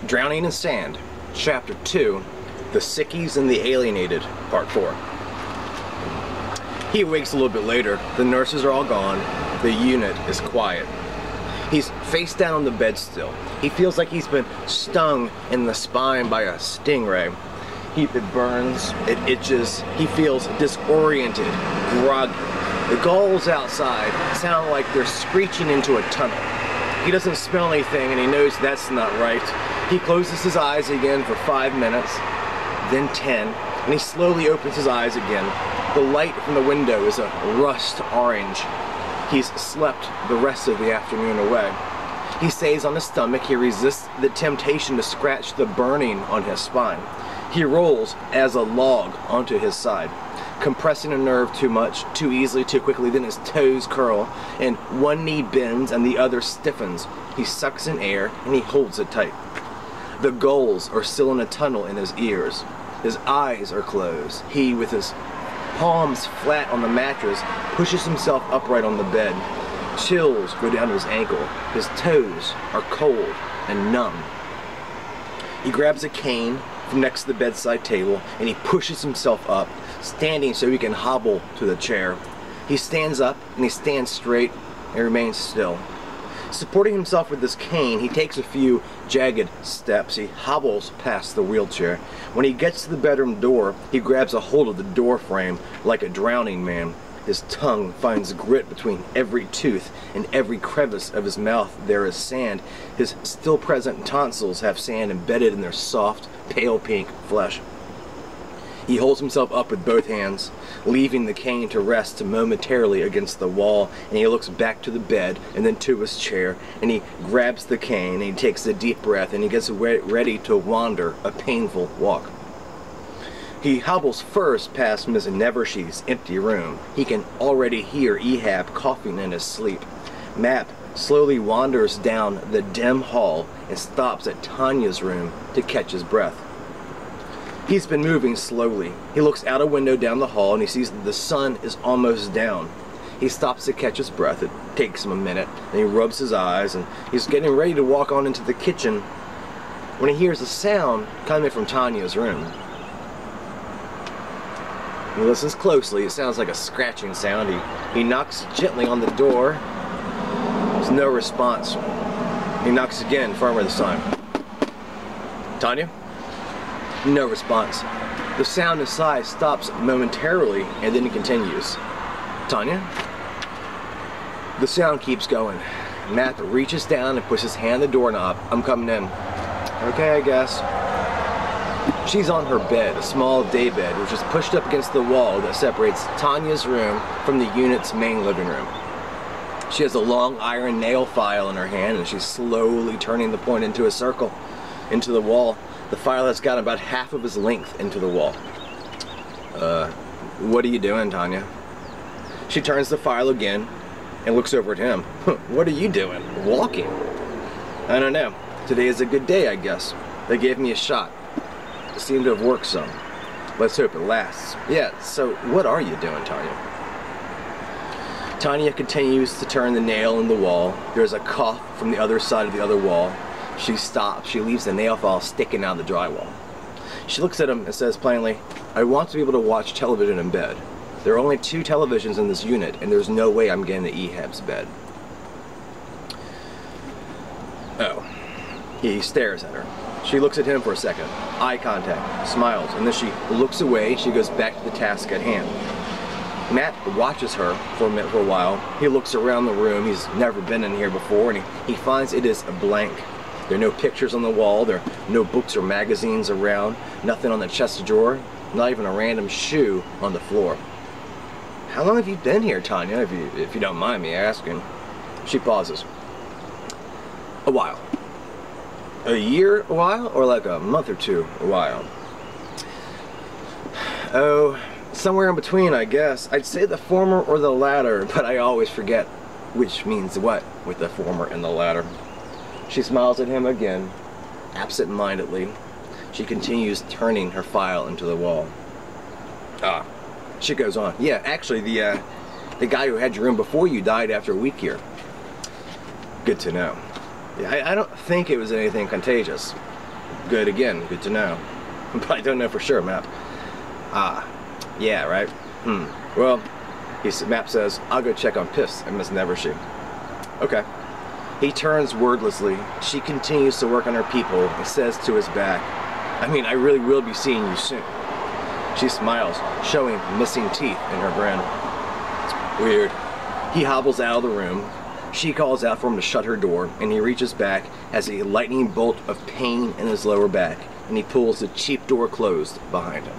Drowning in Sand, Chapter 2, The Sickies and the Alienated, Part 4. He awakes a little bit later. The nurses are all gone. The unit is quiet. He's face down on the bed still. He feels like he's been stung in the spine by a stingray. It burns, it itches, he feels disoriented, groggy. The gulls outside sound like they're screeching into a tunnel. He doesn't smell anything and he knows that's not right. He closes his eyes again for 5 minutes, then 10, and he slowly opens his eyes again. The light from the window is a rust orange. He's slept the rest of the afternoon away. He stays on his stomach. He resists the temptation to scratch the burning on his spine. He rolls as a log onto his side, compressing a nerve too much, too easily, too quickly. Then his toes curl, and one knee bends and the other stiffens. He sucks in air, and he holds it tight. The gulls are still in a tunnel in his ears. His eyes are closed. He, with his palms flat on the mattress, pushes himself upright on the bed. Chills go down to his ankle. His toes are cold and numb. He grabs a cane from next to the bedside table and he pushes himself up, standing so he can hobble to the chair. He stands up and he stands straight and remains still. Supporting himself with this cane, he takes a few jagged steps. He hobbles past the wheelchair. When he gets to the bedroom door, he grabs a hold of the door frame like a drowning man. His tongue finds grit between every tooth and every crevice of his mouth. There is sand. His still present tonsils have sand embedded in their soft, pale pink flesh. He holds himself up with both hands, leaving the cane to rest momentarily against the wall, and he looks back to the bed and then to his chair, and he grabs the cane and he takes a deep breath and he gets ready to wander a painful walk. He hobbles first past Miss Nevershe's empty room. He can already hear Ehab coughing in his sleep. Matt slowly wanders down the dim hall and stops at Tanya's room to catch his breath. He's been moving slowly. He looks out a window down the hall and he sees that the sun is almost down. He stops to catch his breath. It takes him a minute, and he rubs his eyes, and he's getting ready to walk on into the kitchen when he hears a sound coming from Tanya's room. He listens closely. It sounds like a scratching sound. He knocks gently on the door. There's no response. He knocks again, firmer this time. Tanya? No response. The sound inside stops momentarily, and then it continues. Tanya? The sound keeps going. Matt reaches down and puts his hand on the doorknob. I'm coming in. Okay, I guess. She's on her bed, a small daybed, which is pushed up against the wall that separates Tanya's room from the unit's main living room. She has a long iron nail file in her hand, and she's slowly turning the point into a circle, into the wall. The file has got about half of his length into the wall. What are you doing, Tanya? She turns the file again and looks over at him. What are you doing? Walking? I don't know. Today is a good day, I guess. They gave me a shot. It seemed to have worked some. Let's hope it lasts. Yeah, so what are you doing, Tanya? Tanya continues to turn the nail in the wall. There's a cough from the other side of the other wall. She stops. She leaves the nail file sticking out of the drywall. She looks at him and says plainly, I want to be able to watch television in bed. There are only 2 televisions in this unit, and there's no way I'm getting to Ehab's bed. Oh. He stares at her. She looks at him for a second. Eye contact. Smiles. And then she looks away. She goes back to the task at hand. Matt watches her for a while. He looks around the room. He's never been in here before, and he finds it is a blank. There are no pictures on the wall. There are no books or magazines around. Nothing on the chest of drawer. Not even a random shoe on the floor. How long have you been here, Tanya, if you don't mind me asking? She pauses. A while. A year a while? Or like a month or two a while? Oh, somewhere in between, I guess. I'd say the former or the latter, but I always forget which means what with the former and the latter. She smiles at him again, absent-mindedly. She continues turning her file into the wall. She goes on. Yeah, actually, the guy who had your room before you died after a week here. Good to know. Yeah, I don't think it was anything contagious. Good again, good to know. But I don't know for sure, Map. Ah, yeah, right? Well, Map says, I'll go check on Piss and Miss Nevershe. Okay. He turns wordlessly. She continues to work on her people and says to his back, I mean, I really will be seeing you soon. She smiles, showing missing teeth in her grin. It's weird. He hobbles out of the room. She calls out for him to shut her door, and he reaches back as a lightning bolt of pain in his lower back, and he pulls the cheap door closed behind him.